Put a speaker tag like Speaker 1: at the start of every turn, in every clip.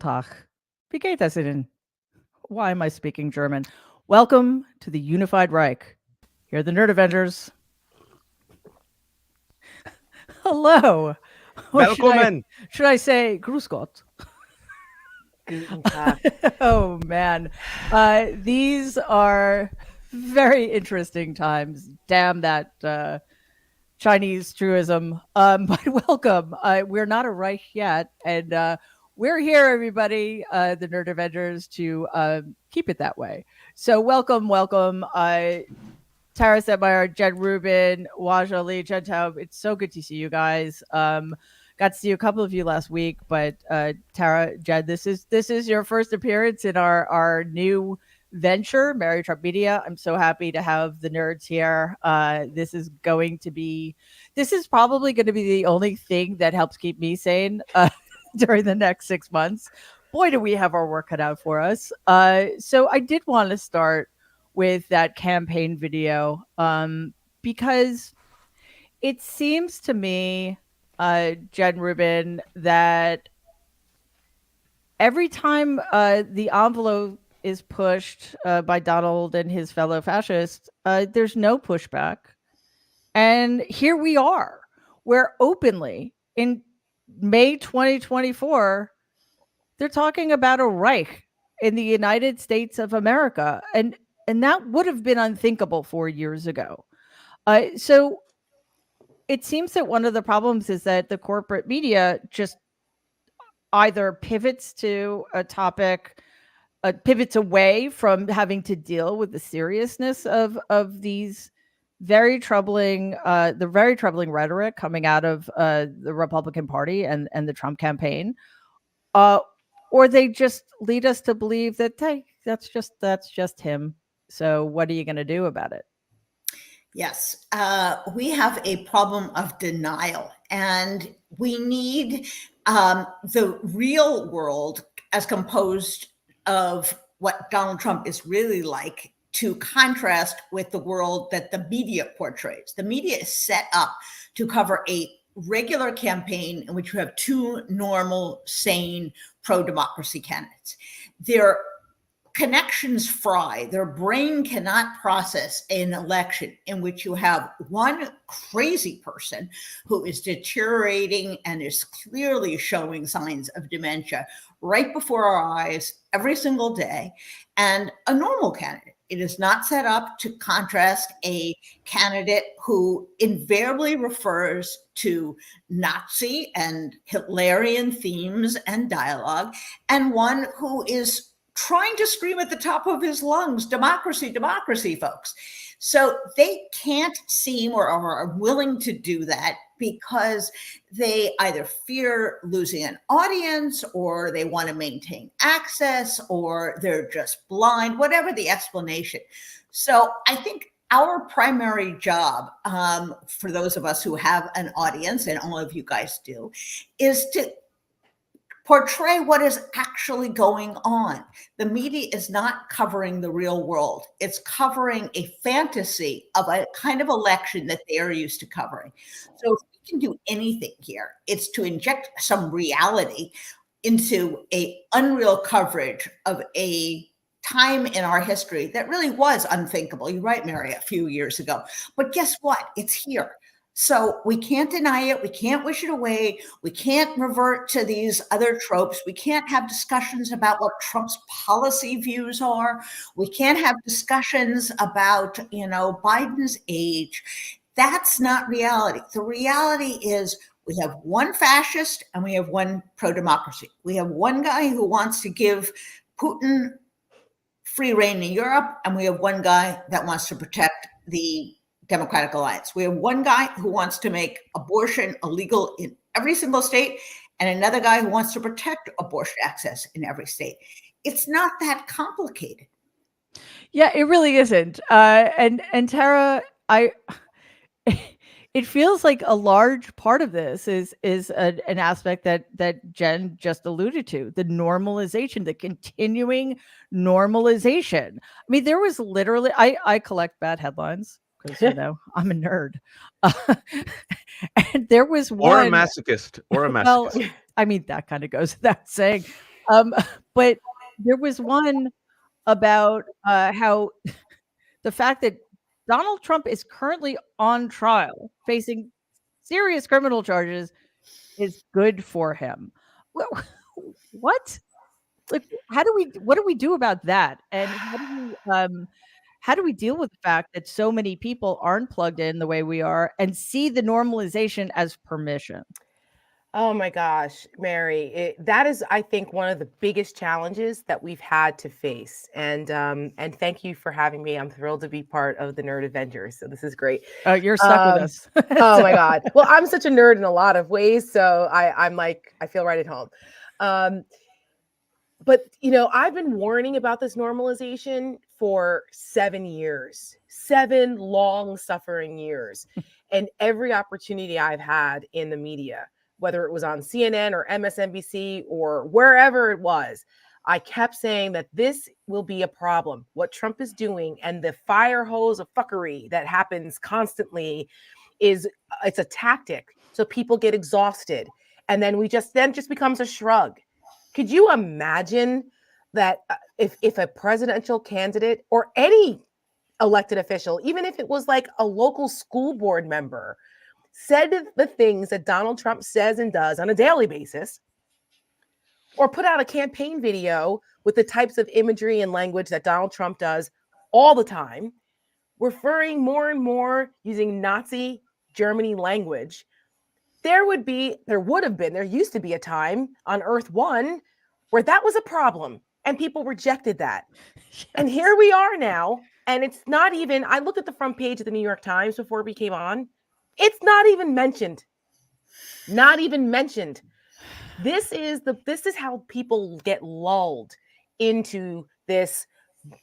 Speaker 1: Tag. Wie geht es Ihnen? Why am I speaking German? Welcome to the Unified Reich. Here are the Nerd Avengers. Hello. Or
Speaker 2: Welcome.
Speaker 1: should I say Grüß Gott?
Speaker 3: Guten Tag.
Speaker 1: Oh, man. These are very interesting times. Damn that Chinese truism. But welcome. We're not a Reich yet. And we're here, everybody, the Nerd Avengers, to keep it that way. So welcome. Tara Setmeyer, Jen Rubin, Waja Lee, Jen Taub. It's so good to see you guys. Got to see a couple of you last week, but Tara, Jen, this is your first appearance in our new venture, Mary Trump Media. I'm so happy to have the nerds here. This is probably going to be the only thing that helps keep me sane during the next 6 months. Boy, do we have our work cut out for us. So I did want to start with that campaign video because it seems to me, Jen Rubin, that every time the envelope is pushed by Donald and his fellow fascists, there's no pushback. And here we are, where openly in May 2024, they're talking about a Reich in the United States of America. And that would have been unthinkable 4 years ago. So it seems that one of the problems is that the corporate media just either pivots to a topic, pivots away from having to deal with the seriousness of these very troubling rhetoric coming out of the Republican Party and the Trump campaign, or they just lead us to believe that, hey, that's just him. So what are you going to do about it?
Speaker 3: Yes, we have a problem of denial, and we need the real world as composed of what Donald Trump is really like to contrast with the world that the media portrays. The media is set up to cover a regular campaign in which you have two normal, sane, pro-democracy candidates. Their connections fry. Their brain cannot process an election in which you have one crazy person who is deteriorating and is clearly showing signs of dementia right before our eyes every single day, and a normal candidate. It is not set up to contrast a candidate who invariably refers to Nazi and Hitlerian themes and dialogue, and one who is trying to scream at the top of his lungs, democracy, democracy, folks. So they can't seem or are willing to do that because they either fear losing an audience, or they want to maintain access, or they're just blind, whatever the explanation. So I think our primary job, for those of us who have an audience, and all of you guys do, is to portray what is actually going on. The media is not covering the real world. It's covering a fantasy of a kind of election that they are used to covering. So if we can do anything here, it's to inject some reality into a unreal coverage of a time in our history that really was unthinkable. You're right, Mary, a few years ago. But guess what? It's here. So we can't deny it. We can't wish it away. We can't revert to these other tropes. We can't have discussions about what Trump's policy views are. We can't have discussions about, Biden's age. That's not reality. The reality is we have one fascist and we have one pro-democracy. We have one guy who wants to give Putin free reign in Europe, and we have one guy that wants to protect the Democratic Alliance. We have one guy who wants to make abortion illegal in every single state, and another guy who wants to protect abortion access in every state. It's not that complicated.
Speaker 1: Yeah, it really isn't. And Tara, it feels like a large part of this is an aspect that Jen just alluded to, the normalization, the continuing normalization. I mean, there was literally, I collect bad headlines because, I'm a nerd. And there was one.
Speaker 2: Or a masochist.
Speaker 1: Well, I mean, that kind of goes without saying. Um, but there was one about how the fact that Donald Trump is currently on trial, facing serious criminal charges, is good for him. Wh- What? Like, how do we? What do we do about that? And how do we deal with the fact that so many people aren't plugged in the way we are and see the normalization as permission?
Speaker 2: Oh my gosh, Mary, that is, I think, one of the biggest challenges that we've had to face. And thank you for having me. I'm thrilled to be part of the Nerd Avengers. So this is great.
Speaker 1: You're stuck with
Speaker 2: Um,
Speaker 1: us.
Speaker 2: oh
Speaker 1: So
Speaker 2: my God. Well, I'm such a nerd in a lot of ways, so I'm like, I feel right at home. Um, but I've been warning about this normalization for 7 years, 7 long suffering years. And every opportunity I've had in the media, whether it was on CNN or MSNBC or wherever it was, I kept saying that this will be a problem. What Trump is doing and the fire hose of fuckery that happens constantly is it's a tactic. So people get exhausted. And then just becomes a shrug. Could you imagine that if a presidential candidate or any elected official, even if it was like a local school board member, said the things that Donald Trump says and does on a daily basis, or put out a campaign video with the types of imagery and language that Donald Trump does all the time, referring more and more using Nazi Germany language, there used to be a time on Earth One where that was a problem and people rejected that. And
Speaker 1: yes.
Speaker 2: here we are now. And it's not even, I looked at the front page of the New York Times before we came on. It's not even mentioned. Not even mentioned. This is how people get lulled into this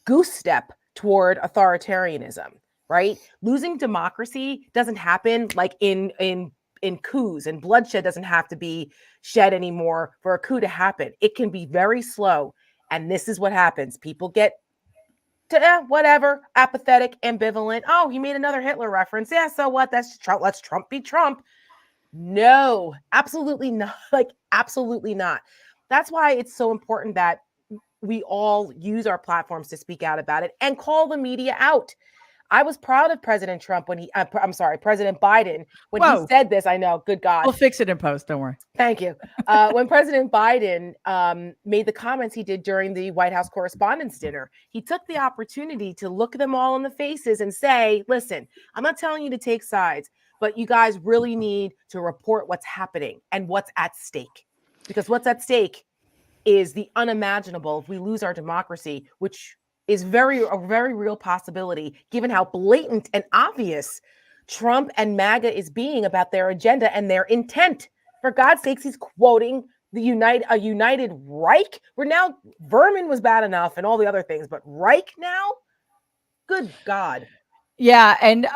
Speaker 2: goose step toward authoritarianism, right? Losing democracy doesn't happen like in coups, and bloodshed doesn't have to be shed anymore for a coup to happen. It can be very slow, and this is what happens. People get to whatever, apathetic, ambivalent. Oh, he made another Hitler reference. Yeah, so what? That's Trump. Let's Trump be Trump. No, absolutely not. Like, absolutely not. That's why it's so important that we all use our platforms to speak out about it and call the media out. I was proud of President Trump when I'm sorry, President Biden, when he
Speaker 1: Whoa.
Speaker 2: said this. I know, good God.
Speaker 1: We'll fix it in post. Don't worry.
Speaker 2: Thank you. When President Biden made the comments he did during the White House Correspondents' Dinner, he took the opportunity to look them all in the faces and say, listen, I'm not telling you to take sides, but you guys really need to report what's happening and what's at stake. Because what's at stake is the unimaginable if we lose our democracy, which is a very real possibility, given how blatant and obvious Trump and MAGA is being about their agenda and their intent. For God's sakes, he's quoting a united Reich. We're now, vermin was bad enough and all the other things, but Reich now? Good God.
Speaker 1: Yeah, and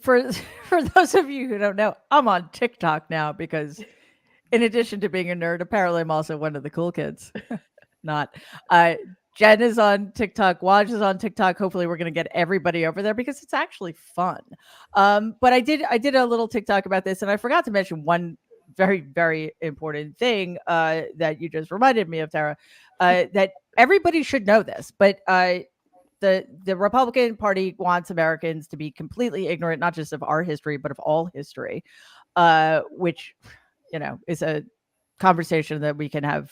Speaker 1: for for those of you who don't know, I'm on TikTok now because in addition to being a nerd, apparently I'm also one of the cool kids. Not. Uh, Jen is on TikTok. Waj is on TikTok. Hopefully, we're going to get everybody over there because it's actually fun. But I did a little TikTok about this, and I forgot to mention one very important thing that you just reminded me of, Tara. That everybody should know this, but the Republican Party wants Americans to be completely ignorant, not just of our history, but of all history, which is a conversation that we can have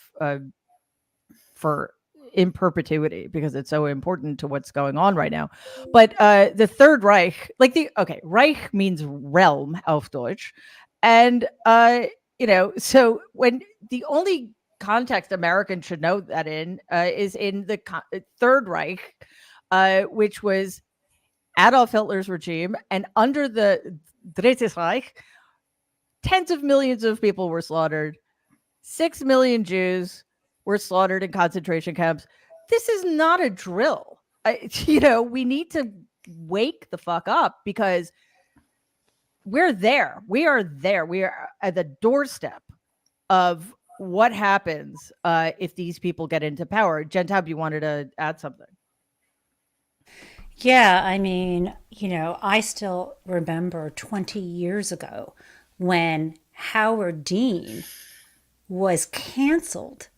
Speaker 1: for in perpetuity because it's so important to what's going on right now. But the Third Reich, Reich means realm auf Deutsch, and so when the only context Americans should know that in is in the Third Reich, which was Adolf Hitler's regime, and under the Drittes Reich, tens of millions of people were slaughtered. 6 million Jews were slaughtered in concentration camps. This is not a drill. We need to wake the fuck up because we're there. We are there. We are at the doorstep of what happens if these people get into power. Gentab, you wanted to add something.
Speaker 4: Yeah, I mean, I still remember 20 years ago when Howard Dean was canceled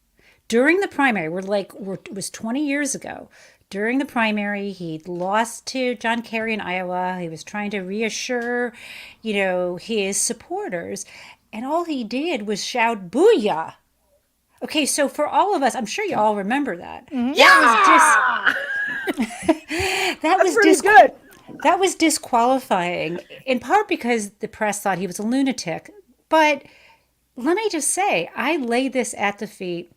Speaker 4: during the primary, it was 20 years ago. During the primary, he lost to John Kerry in Iowa. He was trying to reassure, his supporters. And all he did was shout, "Booyah." Okay, so for all of us, I'm sure you all remember that.
Speaker 2: Yeah,
Speaker 4: That was
Speaker 2: pretty good.
Speaker 4: That was disqualifying, in part because the press thought he was a lunatic. But let me just say, I lay this at the feet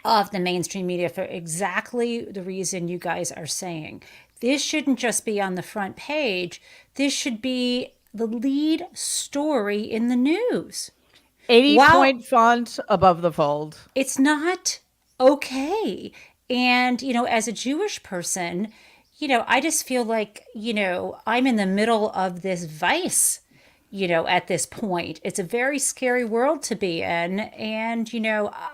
Speaker 4: of the mainstream media for exactly the reason you guys are saying. This shouldn't just be on the front page. This should be the lead story in the news.
Speaker 1: 80-point font above the fold.
Speaker 4: It's not okay. And, as a Jewish person, I just feel like, I'm in the middle of this vice, at this point. It's a very scary world to be in. And,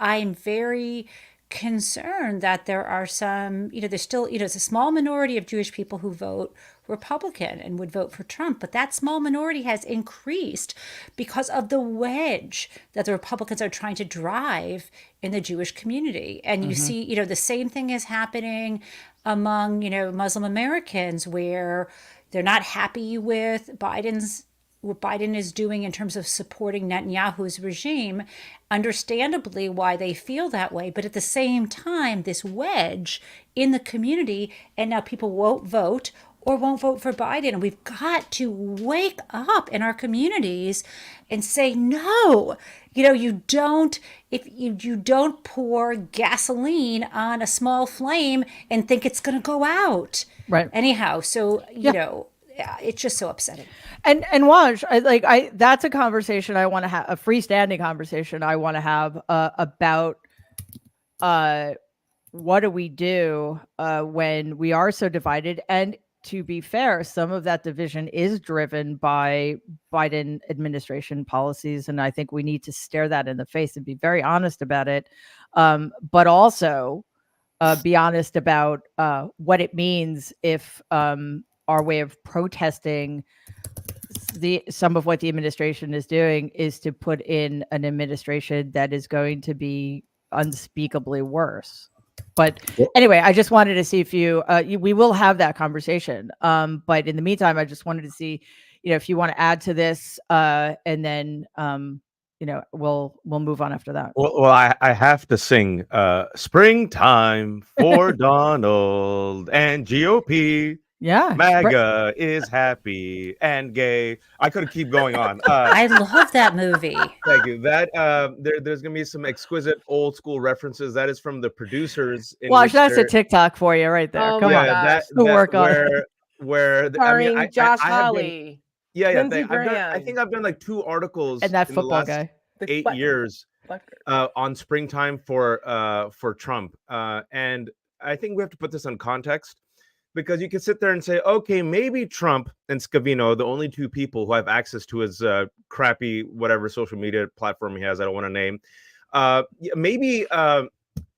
Speaker 4: I'm very concerned that there are some, there's still, it's a small minority of Jewish people who vote Republican and would vote for Trump, but that small minority has increased because of the wedge that the Republicans are trying to drive in the Jewish community. And you see, the same thing is happening among, Muslim Americans, where they're not happy with what Biden is doing in terms of supporting Netanyahu's regime, understandably why they feel that way. But at the same time, this wedge in the community, and now people won't vote or won't vote for Biden. And we've got to wake up in our communities and say, no, you don't pour gasoline on a small flame and think it's going to go out.
Speaker 1: Right.
Speaker 4: Anyhow, so, it's just so upsetting.
Speaker 1: And Waj, that's a conversation I want to have, a freestanding conversation I want to have about what do we do when we are so divided. And to be fair, some of that division is driven by Biden administration policies, and I think we need to stare that in the face and be very honest about it, but also be honest about what it means if our way of protesting some of what the administration is doing is to put in an administration that is going to be unspeakably worse. But anyway, I just wanted to see if we will have that conversation. But in the meantime, I just wanted to see, if you want to add to this, and then, we'll move on after that.
Speaker 5: Well, I have to sing "Springtime" for Donald and GOP.
Speaker 1: Yeah,
Speaker 5: MAGA is happy and gay. I could keep going on.
Speaker 4: I love that movie.
Speaker 5: Thank you. That there's gonna be some exquisite old school references. That is from the producers.
Speaker 1: Watch, that's a TikTok for you right there. Come on,
Speaker 5: that
Speaker 1: work on it.
Speaker 5: Where
Speaker 2: starring Josh Hawley.
Speaker 5: I think I've done like 2 articles
Speaker 1: and that
Speaker 5: in
Speaker 1: football
Speaker 5: the last
Speaker 1: guy
Speaker 5: 8 years on Springtime for Trump, and I think we have to put this in context. Because you can sit there and say, okay, maybe Trump and Scavino, the only 2 people who have access to his crappy whatever social media platform he has, I don't want to name. Maybe,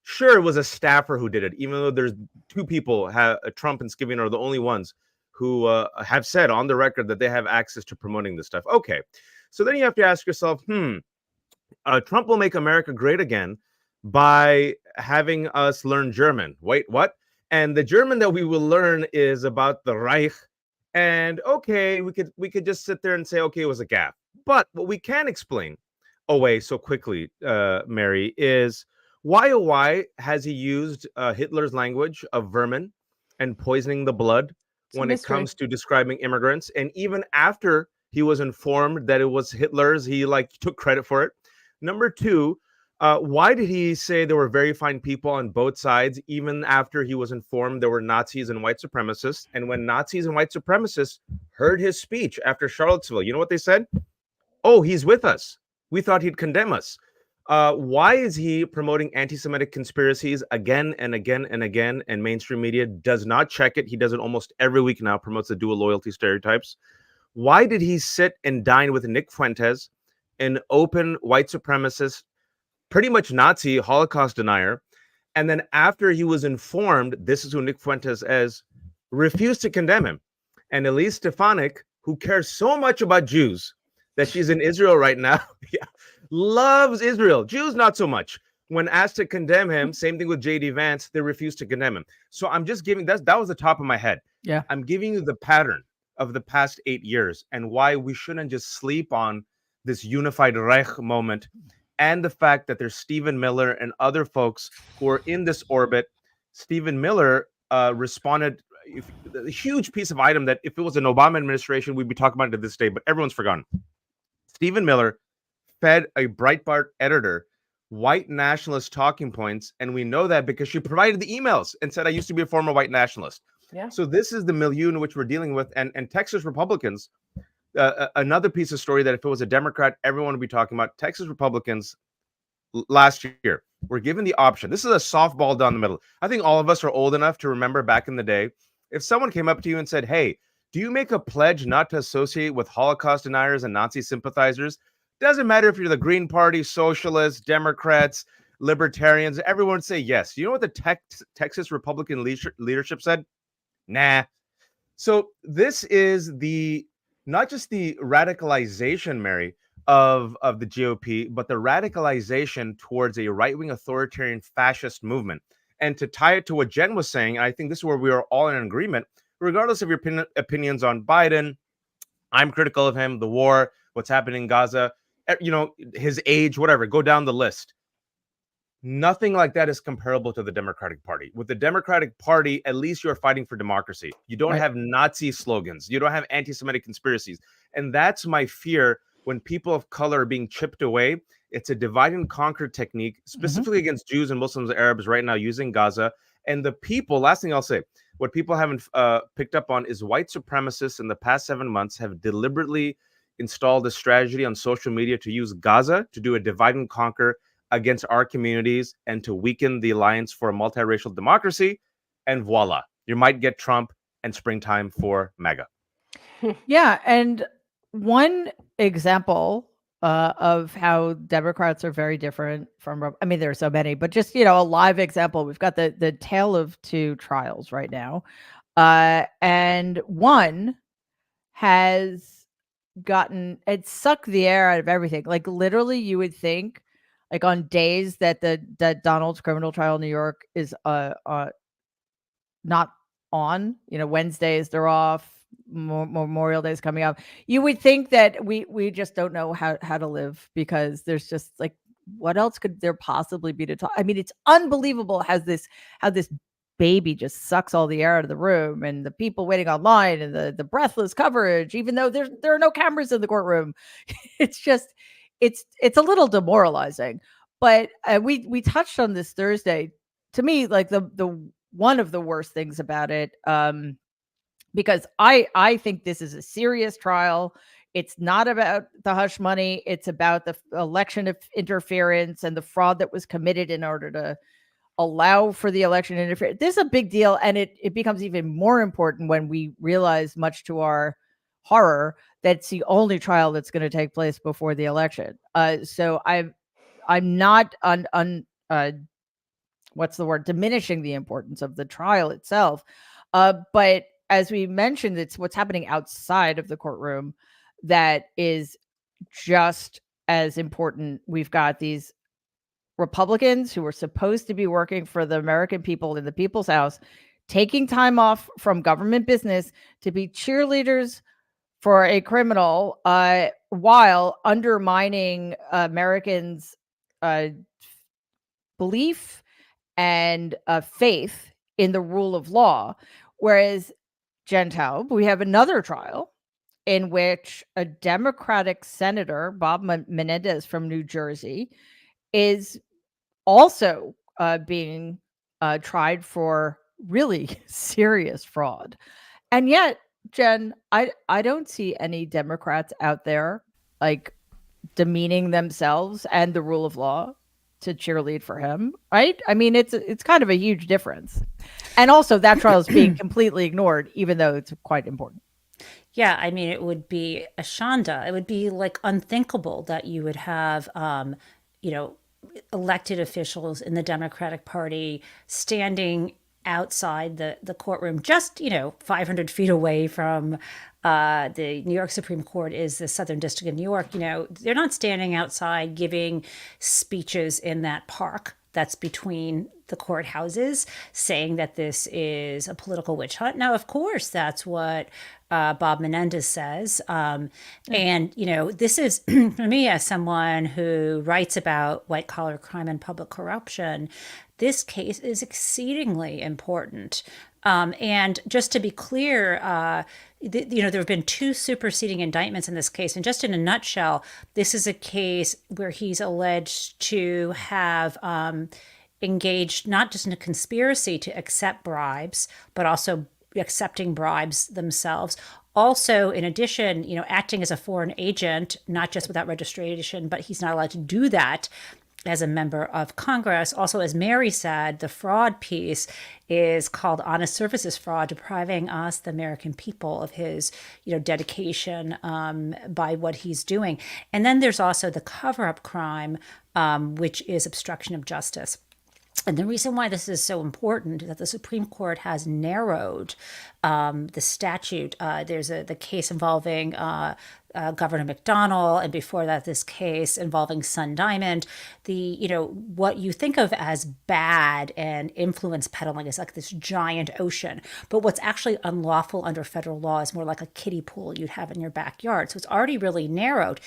Speaker 5: sure, it was a staffer who did it, even though there's 2 people, Trump and Scavino are the only ones who have said on the record that they have access to promoting this stuff. Okay, so then you have to ask yourself, Trump will make America great again by having us learn German. Wait, what? And the German that we will learn is about the Reich. And okay, we could just sit there and say, okay, it was a gaffe. But what we can explain away so quickly, Mary, is why has he used Hitler's language of vermin and poisoning the blood when it comes to describing immigrants? And even after he was informed that it was Hitler's, he took credit for it. Number 2, why did he say there were very fine people on both sides, even after he was informed there were Nazis and white supremacists? And when Nazis and white supremacists heard his speech after Charlottesville, you know what they said? Oh, he's with us. We thought he'd condemn us. Why is he promoting anti-Semitic conspiracies again and again and again? And mainstream media does not check it. He does it almost every week now, promotes the dual loyalty stereotypes. Why did he sit and dine with Nick Fuentes, an open white supremacist, pretty much Nazi Holocaust denier, and then after he was informed, this is who Nick Fuentes is, refused to condemn him? And Elise Stefanik, who cares so much about Jews that she's in Israel right now, loves Israel. Jews, not so much. when asked to condemn him, same thing with J.D. Vance, they refused to condemn him. So I'm just giving that was the top of my head.
Speaker 1: Yeah.
Speaker 5: I'm giving you the pattern of the past 8 years and why we shouldn't just sleep on this unified Reich moment, and the fact that there's Stephen Miller and other folks who are in this orbit. Stephen Miller responded a huge piece of item that if it was an Obama administration, we'd be talking about it to this day, but everyone's forgotten. Stephen Miller fed a Breitbart editor white nationalist talking points, and we know that because she provided the emails and said, I used to be a former white nationalist.
Speaker 2: Yeah.
Speaker 5: So this is the milieu in which we're dealing with. And Texas Republicans, another piece of story that if it was a Democrat, everyone would be talking about. Texas Republicans last year were given the option. This is a softball down the middle. I think all of us are old enough to remember back in the day, if someone came up to you and said, hey, do you make a pledge not to associate with Holocaust deniers and Nazi sympathizers? Doesn't matter if you're the Green Party, Socialists, Democrats, Libertarians, everyone would say yes. You know what the Texas Republican leadership said? Nah. So this is not just the radicalization, Mary, of the GOP, but the radicalization towards a right-wing authoritarian fascist movement. And to tie it to what Jen was saying, I think this is where we are all in agreement, regardless of your opinions on Biden. I'm critical of him, the war, what's happening in Gaza, his age, whatever, go down the list. Nothing like that is comparable to the Democratic Party. With the Democratic Party, at least you're fighting for democracy. You don't have Nazi slogans. You don't have anti-Semitic conspiracies. And that's my fear when people of color are being chipped away. It's a divide and conquer technique, specifically against Jews and Muslims and Arabs right now using Gaza. And the people, last thing I'll say, what people haven't picked up on is white supremacists in the past 7 months have deliberately installed a strategy on social media to use Gaza to do a divide and conquer against our communities and to weaken the Alliance for a Multiracial Democracy. And voila, you might get Trump and springtime for MAGA.
Speaker 1: Yeah. And one example of how Democrats are very different from, I mean, there are so many, but just, a live example, we've got the tale of two trials right now. And one has it sucked the air out of everything. Like literally you would think, like on days that that Donald's criminal trial in New York is not on, Wednesdays they're off, Memorial Day is coming up. You would think that we just don't know how to live, because there's just like, what else could there possibly be to talk? I mean, it's unbelievable how this baby just sucks all the air out of the room, and the people waiting online, and the breathless coverage, even though there are no cameras in the courtroom. It's just, it's a little demoralizing. But we touched on this Thursday. To me, like the one of the worst things about it, because I think this is a serious trial. It's not about the hush money. It's about the election interference and the fraud that was committed in order to allow for the election interference. This is a big deal, and it becomes even more important when we realize, much to our horror, that it's the only trial that's going to take place before the election. So I'm not what's the word, diminishing the importance of the trial itself, but as we mentioned, it's what's happening outside of the courtroom that is just as important. We've got these Republicans who are supposed to be working for the American people in the people's house, taking time off from government business to be cheerleaders for a criminal, while undermining Americans' belief and faith in the rule of law. Whereas, Gentile, we have another trial in which a Democratic senator, Bob Menendez from New Jersey, is also being tried for really serious fraud. And yet, Jen, I don't see any Democrats out there like demeaning themselves and the rule of law to cheerlead for him, right? I mean, it's kind of a huge difference. And also that trial is being completely ignored, even though it's quite important.
Speaker 4: Yeah, I mean, it would be a shanda. It would be like unthinkable that you would have, elected officials in the Democratic Party standing outside the courtroom, just 500 feet away from the New York Supreme Court is the Southern District of New York. They're not standing outside giving speeches in that park that's between the courthouses, saying that this is a political witch hunt. Now, of course, that's what Bob Menendez says. And, this is, for me, as someone who writes about white collar crime and public corruption, this case is exceedingly important. And just to be clear, there have been 2 superseding indictments in this case. And just in a nutshell, this is a case where he's alleged to have engaged not just in a conspiracy to accept bribes, but also accepting bribes themselves. Also, in addition, acting as a foreign agent, not just without registration, but he's not allowed to do that as a member of Congress. Also, as Mary said, the fraud piece is called honest services fraud, depriving us, the American people, of his, dedication by what he's doing. And then there's also the cover-up crime, which is obstruction of justice. And the reason why this is so important is that the Supreme Court has narrowed the statute. There's the case involving Governor McDonnell, and before that, this case involving Sun Diamond. What you think of as bad and influence peddling is like this giant ocean, but what's actually unlawful under federal law is more like a kiddie pool you'd have in your backyard. So it's already really narrowed,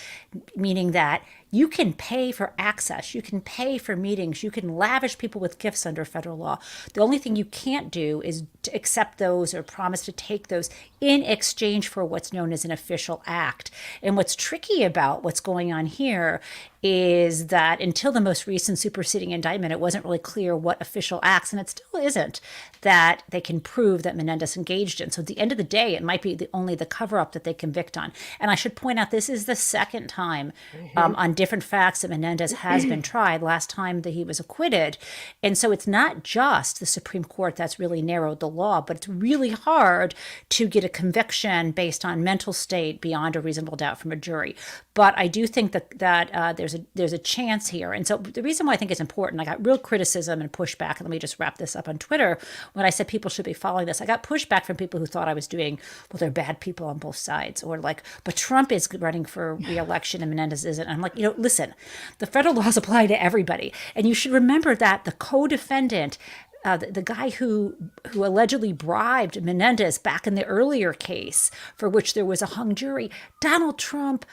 Speaker 4: meaning that you can pay for access, you can pay for meetings, you can lavish people with gifts under federal law. The only thing you can't do is to accept those or promise to take those in exchange for what's known as an official act. And what's tricky about what's going on here is that until the most recent superseding indictment, it wasn't really clear what official acts, and it still isn't, that they can prove that Menendez engaged in. So at the end of the day, it might be only the cover-up that they convict on. And I should point out, this is the second time on different facts that Menendez has been tried, last time that he was acquitted. And so it's not just the Supreme Court that's really narrowed the law, but it's really hard to get a conviction based on mental state beyond a reasonable doubt from a jury. But I do think that there's a chance here. And so the reason why I think it's important, I got real criticism and pushback, and let me just wrap this up on Twitter, when I said people should be following this. I got pushback from people who thought I was doing, well, they're bad people on both sides, or like, but Trump is running for re-election and Menendez isn't. And I'm like, listen, the federal laws apply to everybody. And you should remember that the co-defendant, the guy who allegedly bribed Menendez back in the earlier case, for which there was a hung jury, Donald Trump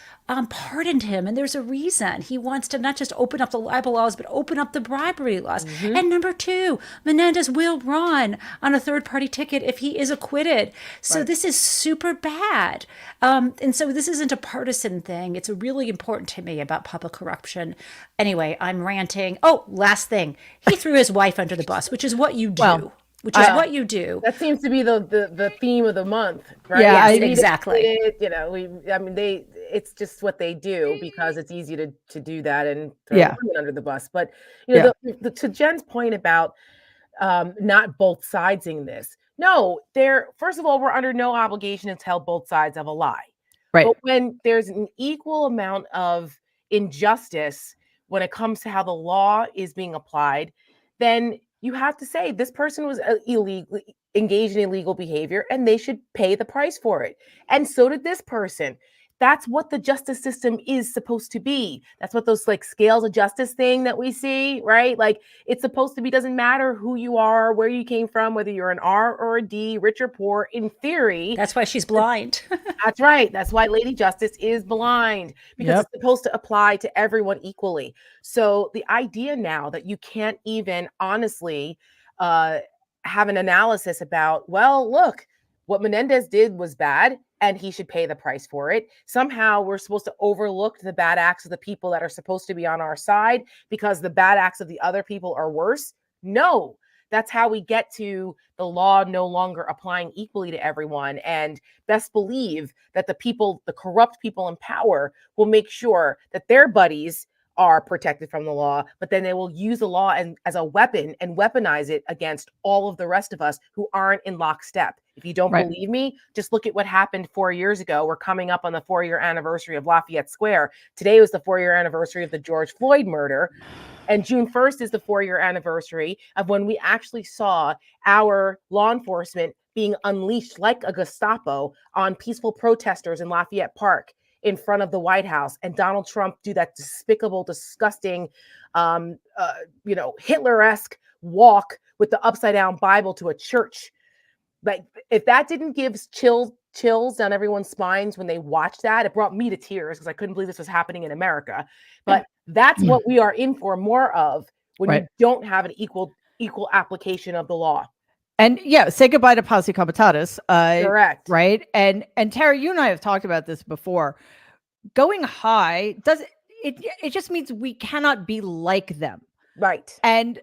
Speaker 4: pardoned him. And there's a reason. He wants to not just open up the libel laws, but open up the bribery laws. Mm-hmm. And number 2, Menendez will run on a third-party ticket if he is acquitted. So right. This is super bad. And so this isn't a partisan thing. It's really important to me about public corruption. Anyway, I'm ranting. Oh, last thing. He threw his wife under the bus, which is what you do. Well, what you do.
Speaker 2: That seems to be the theme of the month, right?
Speaker 4: Yeah, exactly.
Speaker 2: It's just what they do because it's easy to do that and throw women under the bus. But to Jen's point about not both sidesing this, no, first of all, we're under no obligation to tell both sides of a lie.
Speaker 1: Right.
Speaker 2: But when there's an equal amount of injustice when it comes to how the law is being applied, then you have to say this person was engaged in illegal behavior and they should pay the price for it. And so did this person. That's what the justice system is supposed to be. That's what those like scales of justice thing that we see, right? Like it's supposed to be, doesn't matter who you are, where you came from, whether you're an R or a D, rich or poor, in theory.
Speaker 4: That's why she's blind.
Speaker 2: That's right. That's why Lady Justice is blind, because it's supposed to apply to everyone equally. So the idea now that you can't even honestly have an analysis about, well, look, what Menendez did was bad and he should pay the price for it. Somehow we're supposed to overlook the bad acts of the people that are supposed to be on our side because the bad acts of the other people are worse. No, that's how we get to the law no longer applying equally to everyone. And best believe that the corrupt people in power will make sure that their buddies are protected from the law, but then they will use the law as a weapon and weaponize it against all of the rest of us who aren't in lockstep. If you don't believe me, just look at what happened 4 years ago. We're coming up on the 4-year anniversary of Lafayette Square. Today was the 4-year anniversary of the George Floyd murder. And June 1st is the 4-year anniversary of when we actually saw our law enforcement being unleashed like a Gestapo on peaceful protesters in Lafayette Park. in front of the White House and Donald Trump do that despicable, disgusting, Hitler-esque walk with the upside down Bible to a church. Like, if that didn't give chills down everyone's spines when they watched that, it brought me to tears because I couldn't believe this was happening in America. But that's what we are in for more of when you don't have an equal application of the law.
Speaker 1: And say goodbye to posse comitatus.
Speaker 2: Correct.
Speaker 1: Right. And Tara, you and I have talked about this before. Going high it just means we cannot be like them.
Speaker 2: Right.
Speaker 1: And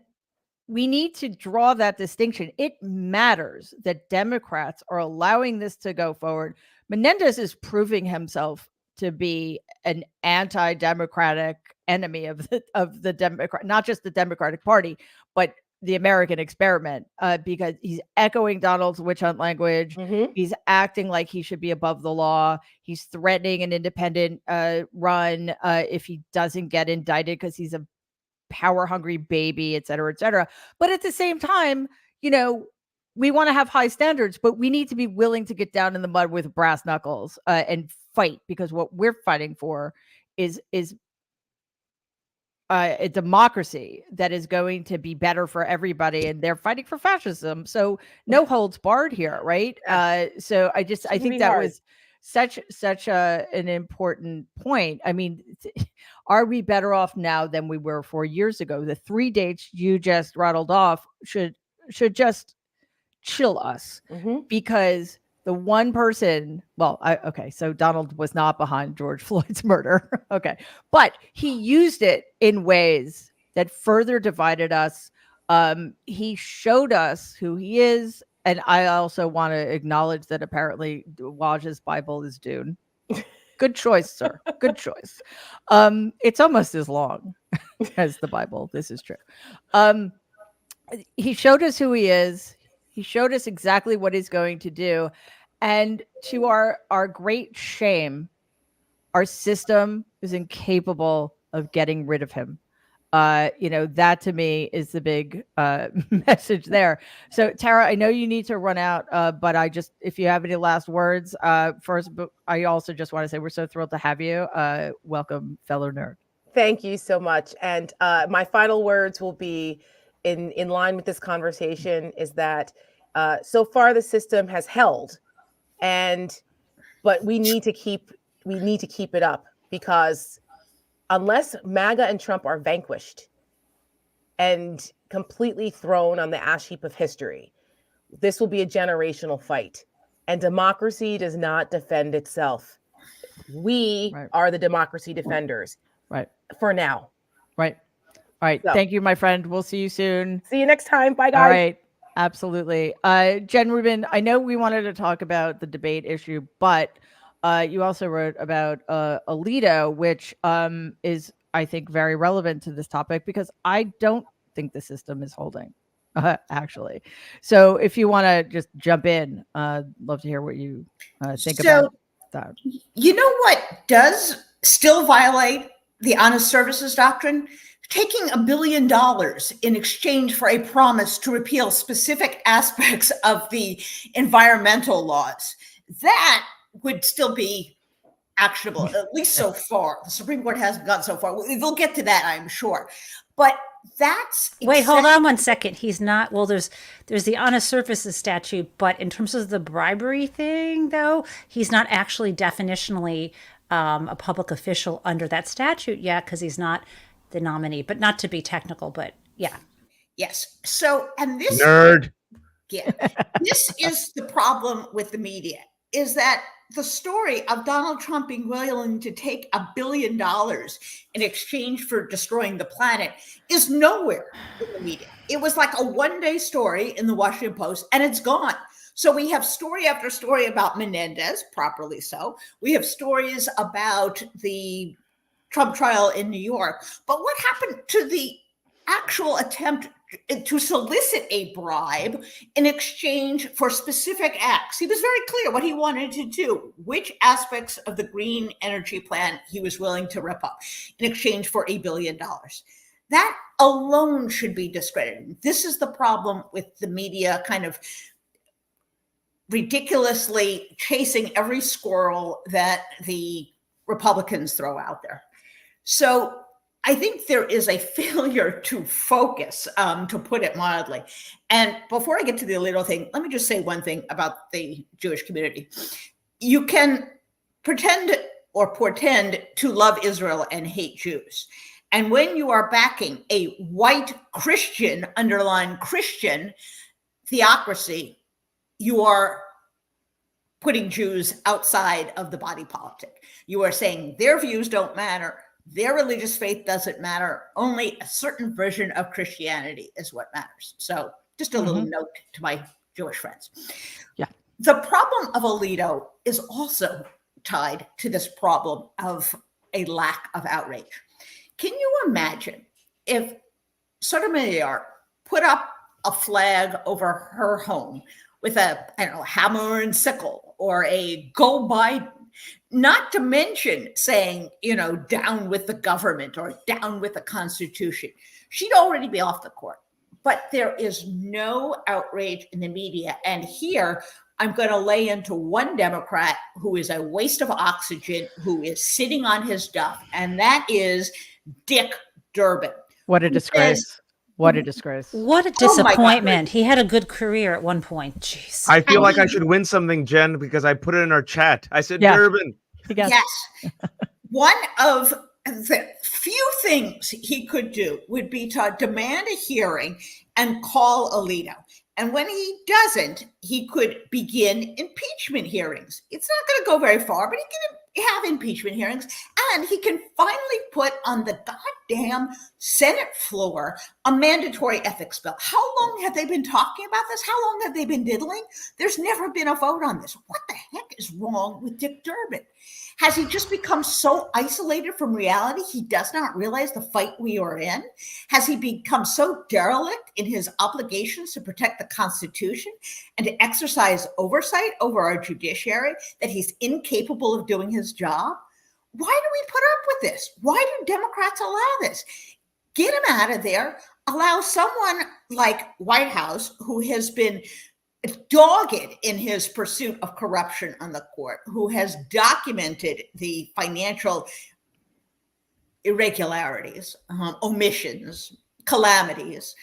Speaker 1: we need to draw that distinction. It matters that Democrats are allowing this to go forward. Menendez is proving himself to be an anti-democratic enemy of the Democrat, not just the Democratic Party, but the American experiment, because he's echoing Donald's witch hunt language.
Speaker 2: Mm-hmm.
Speaker 1: He's acting like he should be above the law. He's threatening an independent run if he doesn't get indicted because he's a power hungry baby, et cetera, et cetera. But at the same time, we want to have high standards, but we need to be willing to get down in the mud with brass knuckles and fight, because what we're fighting for is a democracy that is going to be better for everybody, and they're fighting for fascism. So no holds barred here, right? So I think that was such an important point. I mean, are we better off now than we were 4 years ago? The 3 dates you just rattled off should just chill us, because the one person, so Donald was not behind George Floyd's murder. Okay. But he used it in ways that further divided us. He showed us who he is. And I also want to acknowledge that apparently Waj's Bible is Dune. Good choice, sir. Good choice. It's almost as long as the Bible. This is true. He showed us who he is. He showed us exactly what he's going to do. And to our great shame, our system is incapable of getting rid of him. That to me is the big message there. So Tara, I know you need to run out, but if you have any last words, first, but I also just want to say we're so thrilled to have you. Welcome, fellow nerd.
Speaker 2: Thank you so much. And my final words will be in line with this conversation is that so far the system has held, but we need to keep it up, because unless MAGA and Trump are vanquished and completely thrown on the ash heap of history, this will be a generational fight. And democracy does not defend itself. We are the democracy defenders.
Speaker 1: Right.
Speaker 2: For now.
Speaker 1: Right. All right. So, thank you, my friend. We'll see you soon.
Speaker 2: See you next time. Bye, guys.
Speaker 1: All right. Absolutely. Jen Rubin, I know we wanted to talk about the debate issue, but you also wrote about Alito, which is, I think, very relevant to this topic, because I don't think the system is holding, actually. So if you want to just jump in, love to hear what you think about that.
Speaker 3: You know what does still violate the honest services doctrine? Taking $1 billion in exchange for a promise to repeal specific aspects of the environmental laws. That would still be actionable, at least so far. The Supreme Court hasn't gone so far. They'll get to that, I'm sure. But that's
Speaker 4: wait, hold on one second. He's not. Well, there's the honest services statute, but in terms of the bribery thing, though, he's not actually definitionally a public official under that statute yet, because he's not the nominee. But not to be technical, but yeah.
Speaker 3: Yes. So, and this
Speaker 5: nerd.
Speaker 3: Yeah, this is the problem with the media, is that the story of Donald Trump being willing to take $1 billion in exchange for destroying the planet is nowhere in the media. It was like a one-day story in the Washington Post, and it's gone. So we have story after story about Menendez, properly so. We have stories about the Trump trial in New York. But what happened to the actual attempt to solicit a bribe in exchange for specific acts? He was very clear what he wanted to do, which aspects of the green energy plan he was willing to rip up in exchange for $1 billion. That alone should be discredited. This is the problem with the media kind of ridiculously chasing every squirrel that the Republicans throw out there. So I think there is a failure to focus, to put it mildly. And before I get to the Alito thing, let me just say one thing about the Jewish community. You can pretend to love Israel and hate Jews. And when you are backing a white Christian, underline Christian, theocracy, you are putting Jews outside of the body politic. You are saying their views don't matter. Their religious faith doesn't matter. Only a certain version of Christianity is what matters. So just a little note to my Jewish friends.
Speaker 1: Yeah.
Speaker 3: The problem of Alito is also tied to this problem of a lack of outrage. Can you imagine if Sotomayor put up a flag over her home with a, I don't know, hammer and sickle or a Go Biden, not to mention saying, down with the government or down with the Constitution? She'd already be off the court. But there is no outrage in the media. And here, I'm going to lay into one Democrat who is a waste of oxygen, who is sitting on his duff, and that is Dick Durbin.
Speaker 1: What a disgrace. What a disgrace.
Speaker 4: What a disappointment. He had a good career at one point. Jeez.
Speaker 5: I feel like I should win something, Jen, because I put it in our chat. I said, Durbin.
Speaker 3: Yes. One of the few things he could do would be to demand a hearing and call Alito. And when he doesn't, he could begin impeachment hearings. It's not going to go very far, but he can have impeachment hearings. And he can finally put on the goddamn Senate floor a mandatory ethics bill. How long have they been talking about this? How long have they been diddling? There's never been a vote on this. What the heck is wrong with Dick Durbin? Has he just become so isolated from reality he does not realize the fight we are in? Has he become so derelict in his obligations to protect the Constitution and to exercise oversight over our judiciary that he's incapable of doing his job? Why do we put up with this? Why do Democrats allow this? Get him out of there. Allow someone like Whitehouse, who has been dogged in his pursuit of corruption on the court, who has documented the financial irregularities, omissions, calamities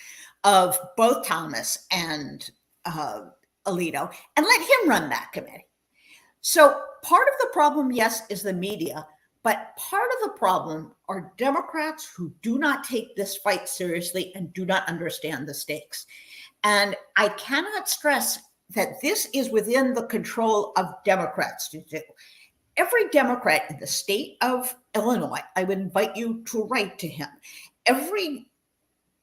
Speaker 3: of both Thomas and Alito, and let him run that committee. So part of the problem, yes, is the media, but part of the problem are Democrats who do not take this fight seriously and do not understand the stakes. And I cannot stress that this is within the control of Democrats to do. Every Democrat in the state of Illinois, I would invite you to write to him. Every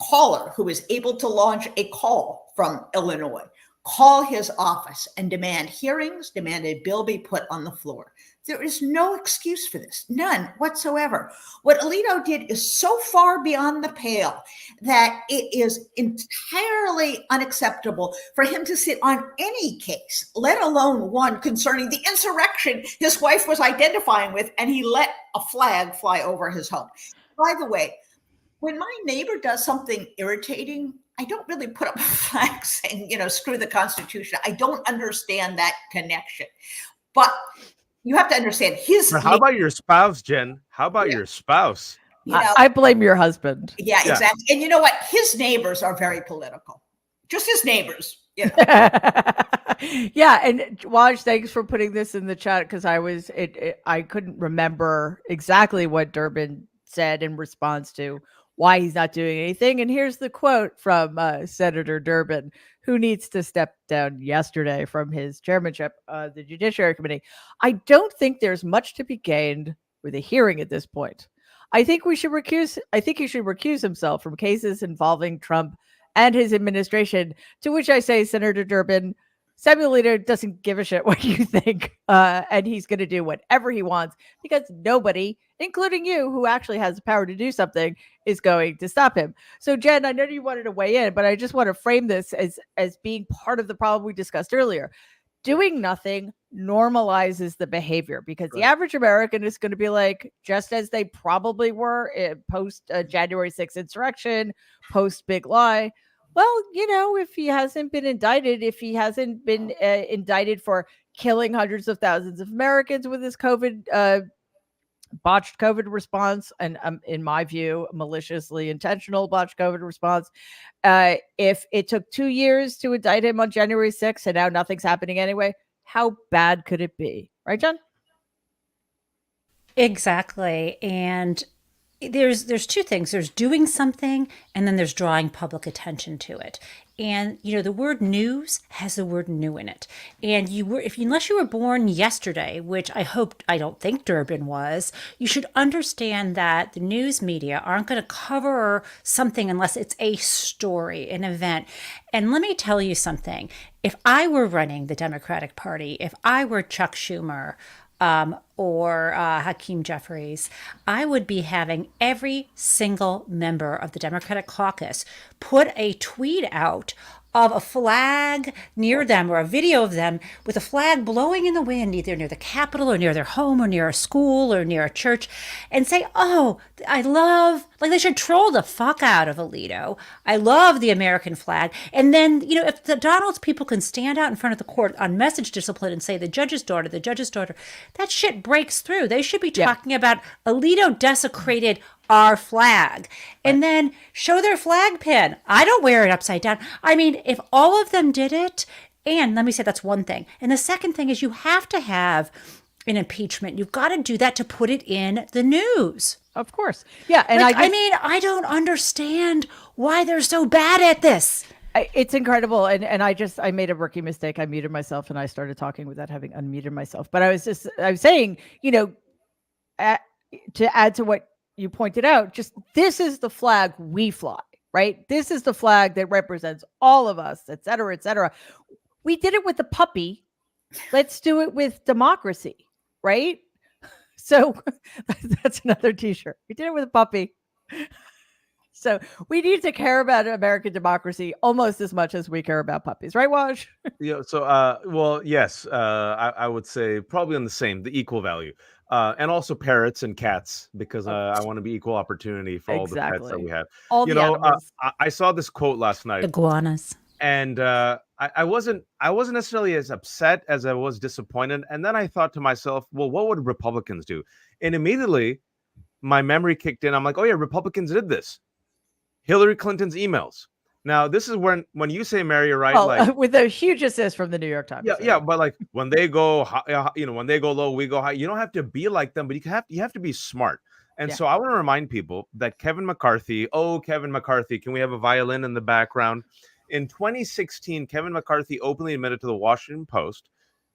Speaker 3: caller who is able to launch a call from Illinois, call his office and demand hearings, demand a bill be put on the floor. There is no excuse for this, none whatsoever. What Alito did is so far beyond the pale that it is entirely unacceptable for him to sit on any case, let alone one concerning the insurrection his wife was identifying with, and he let a flag fly over his home. By the way, when my neighbor does something irritating, I don't really put up a flag saying, screw the Constitution. I don't understand that connection. But you have to understand
Speaker 5: How about your spouse, Jen? How about your spouse?
Speaker 1: I blame your husband.
Speaker 3: Yeah, exactly. And you know what? His neighbors are very political. Just his neighbors.
Speaker 1: Yeah, and Waj, thanks for putting this in the chat, because I couldn't remember exactly what Durbin said in response to why he's not doing anything. And here's the quote from Senator Durbin, who needs to step down yesterday from his chairmanship of the Judiciary Committee. I don't think there's much to be gained with a hearing at this point. I think he should recuse himself from cases involving Trump and his administration, to which I say, Senator Durbin, Samuel Alito doesn't give a shit what you think, and he's going to do whatever he wants, because nobody, including you, who actually has the power to do something, is going to stop him. So, Jen, I know you wanted to weigh in, but I just want to frame this as being part of the problem we discussed earlier. Doing nothing normalizes the behavior, because the average American is going to be like, just as they probably were post January 6th insurrection, post big lie. Well, if he hasn't been indicted, indicted for killing hundreds of thousands of Americans with his COVID botched COVID response, and in my view, maliciously intentional botched COVID response. If it took 2 years to indict him on January 6th and now nothing's happening anyway, how bad could it be? Right, John?
Speaker 4: Exactly. And there's two things. There's doing something, and then there's drawing public attention to it. And the word news has the word new in it. And unless you were born yesterday, which I don't think Durbin was, you should understand that the news media aren't going to cover something unless it's a story, an event. And let me tell you something. If I were running the Democratic Party, if I were Chuck Schumer, or Hakeem Jeffries, I would be having every single member of the Democratic caucus put a tweet out of a flag near them or a video of them with a flag blowing in the wind, either near the Capitol or near their home or near a school or near a church, and say, oh, they should troll the fuck out of Alito. I love the American flag. And then, if the Donald's people can stand out in front of the court on message discipline and say the judge's daughter, that shit breaks through. They should be talking about Alito desecrated our flag, and then show their flag pin. I don't wear it upside down. I mean, if all of them did it, and let me say that's one thing. And the second thing is you have to have an impeachment. You've got to do that to put it in the news.
Speaker 1: Of course. Yeah. And
Speaker 4: I don't understand why they're so bad at this.
Speaker 1: It's incredible. And I made a rookie mistake. I muted myself and I started talking without having unmuted myself. But I was saying, to add to what you pointed out, just this is the flag we fly, right? This is the flag that represents all of us, et cetera, et cetera. We did it with the puppy. Let's do it with democracy, right? So that's another t-shirt. We did it with a puppy. So we need to care about American democracy almost as much as we care about puppies, right, Waj?
Speaker 5: Yeah. So, well, yes, I would say probably on the equal value. And also parrots and cats, because I want to be equal opportunity for all the pets that we have.
Speaker 1: All the animals.
Speaker 5: I saw this quote last night.
Speaker 4: Iguanas.
Speaker 5: And I wasn't necessarily as upset as I was disappointed. And then I thought to myself, well, what would Republicans do? And immediately my memory kicked in. I'm like, oh yeah, Republicans did this. Hillary Clinton's emails. Now, this is when you say, Mary, you're right.
Speaker 1: Well, with a huge assist from the New York Times.
Speaker 5: Yeah, but like when they go, when they go low, we go high. You don't have to be like them, but you have to be smart. And so I want to remind people that Kevin McCarthy, can we have a violin in the background? In 2016, Kevin McCarthy openly admitted to the Washington Post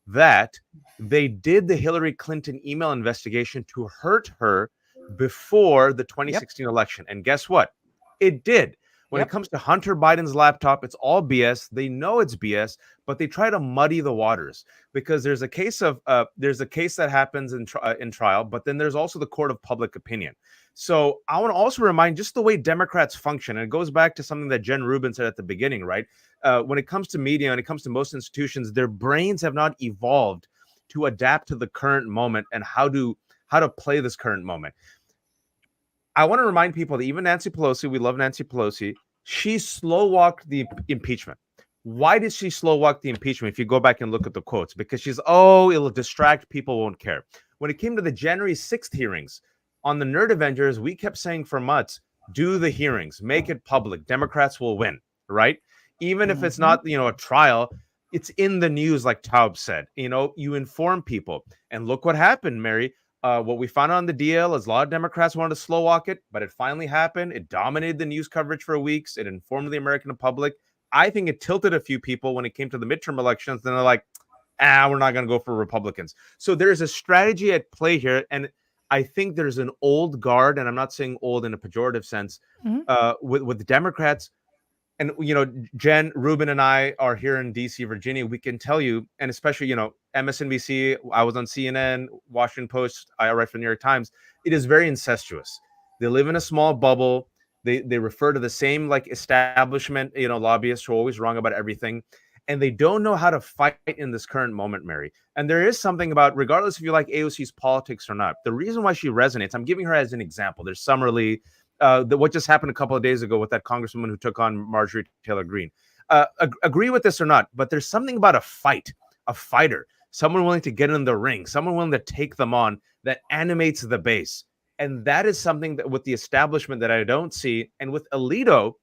Speaker 5: that they did the Hillary Clinton email investigation to hurt her before the 2016 election. And guess what? It did. When it comes to Hunter Biden's laptop, it's all BS. They know it's BS, but they try to muddy the waters because there's a case that happens in trial, but then there's also the court of public opinion. So I want to also remind just the way Democrats function, and it goes back to something that Jen Rubin said at the beginning, right? When it comes to media, when it comes to most institutions, their brains have not evolved to adapt to the current moment and how to play this current moment. I want to remind people that even Nancy Pelosi, we love Nancy Pelosi, she slow walked the impeachment. Why did she slow walk the impeachment? If you go back and look at the quotes, because it'll distract, people won't care. When it came to the January 6th hearings on the Nerd Avengers, we kept saying for months, do the hearings, make it public. Democrats will win, right? Even if it's not, a trial, it's in the news, like Taub said. You inform people. And look what happened, Mary. What we found on the DL is a lot of Democrats wanted to slow walk it, but it finally happened. It dominated the news coverage for weeks. It informed the American public. I think it tilted a few people when it came to the midterm elections. Then they're like, we're not going to go for Republicans. So there's a strategy at play here. And I think there's an old guard, and I'm not saying old in a pejorative sense, with the Democrats. And, Jen Rubin and I are here in DC, Virginia. We can tell you, and especially, MSNBC, I was on CNN, Washington Post, I write for the New York Times. It is very incestuous. They live in a small bubble. They refer to the same establishment, lobbyists who are always wrong about everything. And they don't know how to fight in this current moment, Mary. And there is something about, regardless if you like AOC's politics or not, the reason why she resonates, I'm giving her as an example. There's Summerlee, what just happened a couple of days ago with that congresswoman who took on Marjorie Taylor Greene. Agree with this or not, but there's something about a fighter. someone willing to get in the ring, someone willing to take them on, that animates the base. And that is something that with the establishment that I don't see. And with Alito,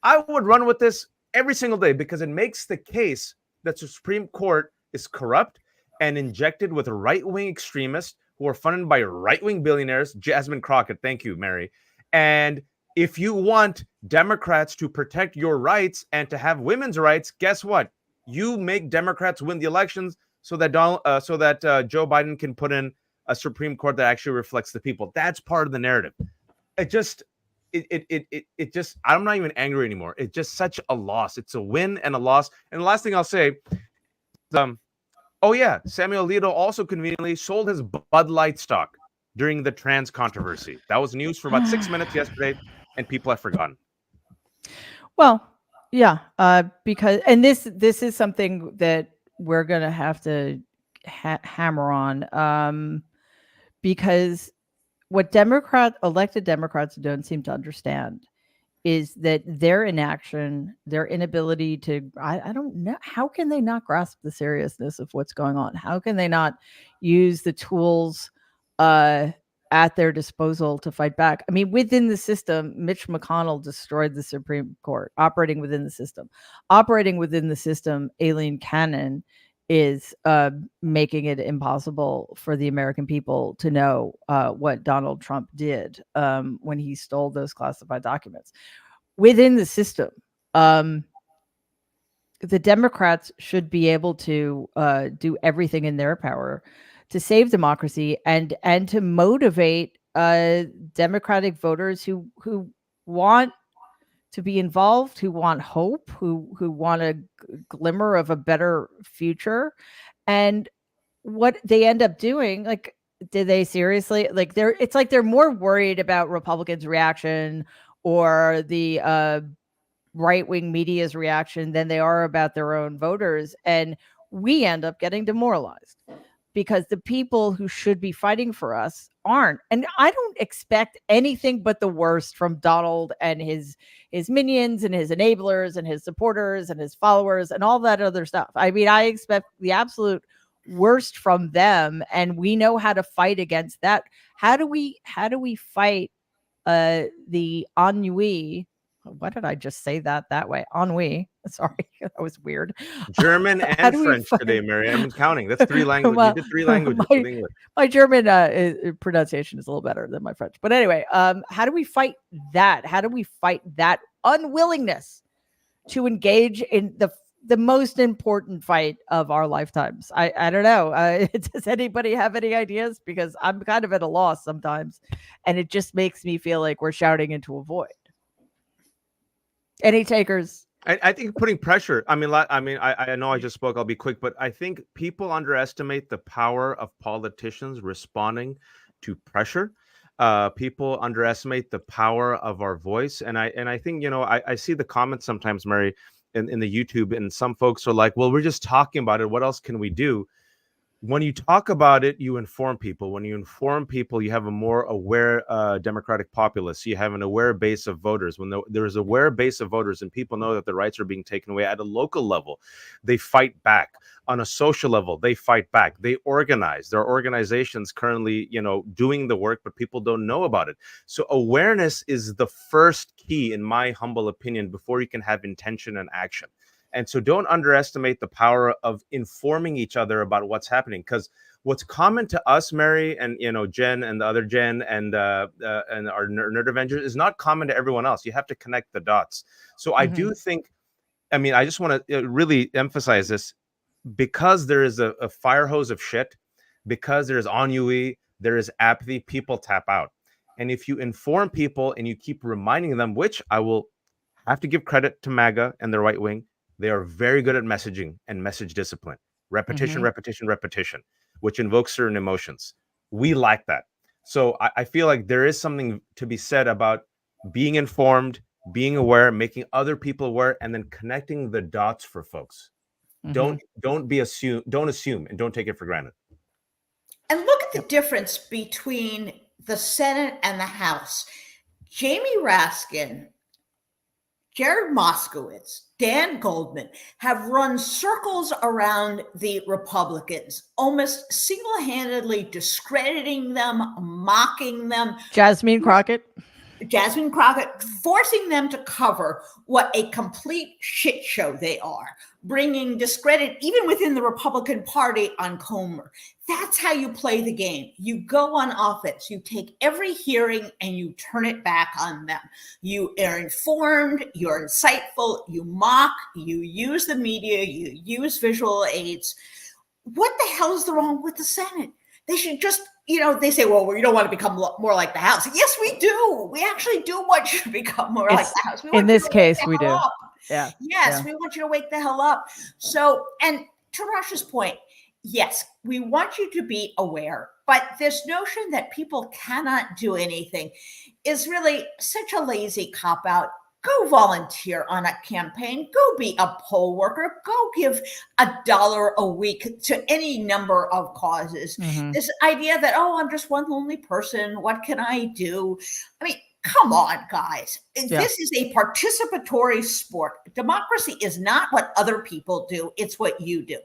Speaker 5: I would run with this every single day because it makes the case that the Supreme Court is corrupt and injected with right-wing extremists who are funded by right-wing billionaires. Jasmine Crockett, thank you, Mary. And if you want Democrats to protect your rights and to have women's rights, guess what? You make Democrats win the elections so that Joe Biden can put in a Supreme Court that actually reflects the people. That's part of the narrative. It just I'm not even angry anymore. It's just such a loss. It's a win and a loss. And the last thing I'll say, oh yeah, Samuel Alito also conveniently sold his Bud Light stock during the trans controversy. That was news for about 6 minutes yesterday, and people have forgotten.
Speaker 1: Well, yeah, because this is something that we're gonna have to hammer on, because what elected Democrats don't seem to understand is that their inaction, their inability to, I don't know, how can they not grasp the seriousness of what's going on? How can they not use the tools at their disposal to fight back? I mean, within the system, Mitch McConnell destroyed the Supreme Court. Operating within the system, Aileen Cannon is making it impossible for the American people to know what Donald Trump did when he stole those classified documents. Within the system, the Democrats should be able to do everything in their power to save democracy and to motivate Democratic voters who want to be involved, who want hope, who want a glimmer of a better future. And what they end up doing, like, did they seriously, like, it's like they're more worried about Republicans' reaction or the right-wing media's reaction than they are about their own voters. And we end up getting demoralized because the people who should be fighting for us aren't. And I don't expect anything but the worst from Donald and his minions and his enablers and his supporters and his followers and all that other stuff. I mean, I expect the absolute worst from them, and we know how to fight against that. How do we fight the ennui? Why did I just say that way? Ennui. Sorry, that was weird.
Speaker 5: German and French today, Mary. I'm counting. That's 3 languages.
Speaker 1: Well,
Speaker 5: you did 3 languages with English.
Speaker 1: My German pronunciation is a little better than my French. But anyway, how do we fight that? How do we fight that unwillingness to engage in the most important fight of our lifetimes? I don't know. Does anybody have any ideas? Because I'm kind of at a loss sometimes, and it just makes me feel like we're shouting into a void. Any takers?
Speaker 5: I think putting pressure. I know I just spoke. I'll be quick, but I think people underestimate the power of politicians responding to pressure. People underestimate the power of our voice, and I think I see the comments sometimes, Mary, in the YouTube, and some folks are like, "Well, we're just talking about it. What else can we do?" When you talk about it, you inform people. When you inform people, you have a more aware democratic populace. You have an aware base of voters. When there is a aware base of voters and people know that their rights are being taken away at a local level, they fight back. On a social level, they fight back. They organize. There are organizations currently, doing the work, but people don't know about it. So awareness is the first key, in my humble opinion, before you can have intention and action. And so don't underestimate the power of informing each other about what's happening, because what's common to us, Mary, and Jen and the other Jen and our Nerd Avengers is not common to everyone else. You have to connect the dots. So I do think, I just want to really emphasize this, because there is a fire hose of shit, because there is ennui, there is apathy, people tap out. And if you inform people and you keep reminding them, which I will have to give credit to MAGA and the right wing, they are very good at messaging and message discipline. Repetition, repetition, which invokes certain emotions. We like that. So I feel like there is something to be said about being informed, being aware, making other people aware, and then connecting the dots for folks. Don't assume, and don't take it for granted.
Speaker 3: And look at the difference between the Senate and the House. Jamie Raskin, Jared Moskowitz, Dan Goldman have run circles around the Republicans, almost single-handedly discrediting them, mocking them.
Speaker 1: Jasmine Crockett,
Speaker 3: forcing them to cover what a complete shit show they are, bringing discredit even within the Republican Party on Comer. That's how you play the game. You go on offense. You take every hearing and you turn it back on them. You are informed, you're insightful, you mock, you use the media, you use visual aids. What the hell is wrong with the Senate? They should just, they say, well, you don't want to become more like the House. Yes, we do. We actually do want you to become more like the House.
Speaker 1: In this case, we do.
Speaker 3: Up.
Speaker 1: Yeah.
Speaker 3: Yes, we want you to wake the hell up. So, and to Rush's point, yes, we want you to be aware, but this notion that people cannot do anything is really such a lazy cop-out. Go volunteer on a campaign. Go be a poll worker. Go give $1 a week to any number of causes. Mm-hmm. This idea that, I'm just one lonely person. What can I do? I mean, come on, guys. Yeah. This is a participatory sport. Democracy is not what other people do. It's what you do.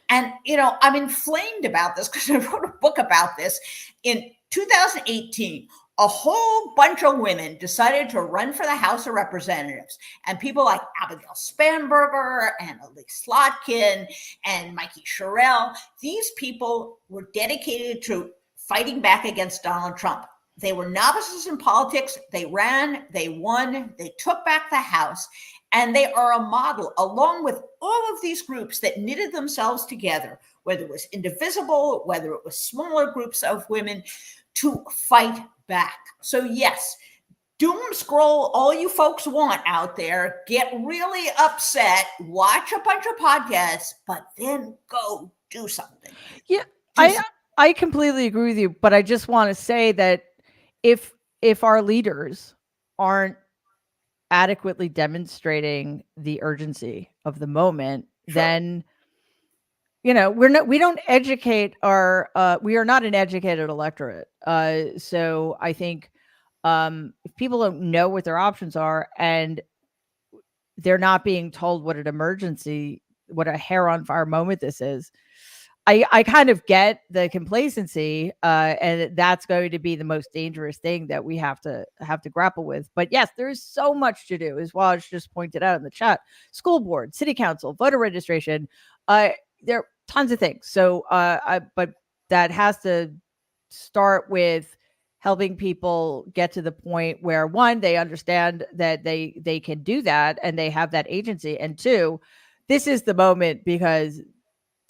Speaker 3: And, I'm inflamed about this because I wrote a book about this in 2018. A whole bunch of women decided to run for the House of Representatives. And people like Abigail Spanberger and Elise Stefanik and Mikey Sherrill, these people were dedicated to fighting back against Donald Trump. They were novices in politics. They ran, they won, they took back the House, and they are a model, along with all of these groups that knitted themselves together, whether it was Indivisible, whether it was smaller groups of women, to fight back. So yes, doom scroll all you folks want out there, get really upset, watch a bunch of podcasts, but then go do something.
Speaker 1: Yeah, I completely agree with you, but I just want to say that if our leaders aren't adequately demonstrating the urgency of the moment, sure, then we don't educate we are not an educated electorate. So I think if people don't know what their options are and they're not being told what an emergency, what a hair on fire moment this is, I kind of get the complacency, and that's going to be the most dangerous thing that we have to grapple with. But yes, there is so much to do, as Waj just pointed out in the chat. School board, city council, voter registration. There are tons of things. So, but that has to start with helping people get to the point where, one, they understand that they can do that and they have that agency, and two, this is the moment because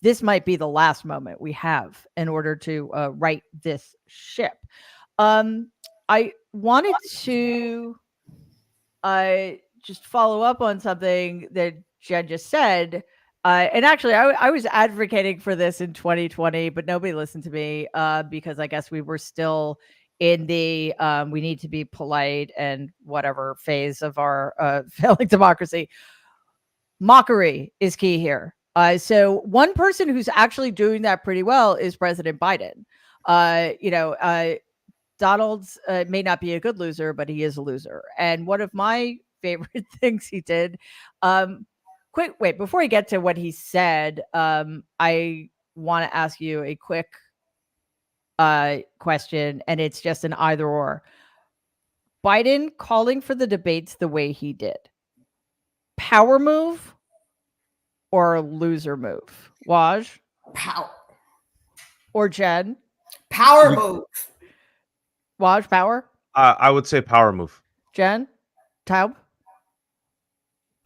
Speaker 1: this might be the last moment we have in order to right this ship. I wanted to just follow up on something that Jen just said. And actually, I was advocating for this in 2020, but nobody listened to me because I guess we were still in the we need to be polite and whatever phase of our failing democracy. Mockery is key here. So one person who's actually doing that pretty well is President Biden. Donald's may not be a good loser, but he is a loser. And one of my favorite things he did, wait, before I get to what he said, I want to ask you a quick question, and it's just an either or. Biden calling for the debates the way he did. Power move or loser move? Waj?
Speaker 3: Power.
Speaker 1: Or Jen?
Speaker 3: Power move.
Speaker 1: Waj, power?
Speaker 5: I would say power move.
Speaker 1: Jen? Taub?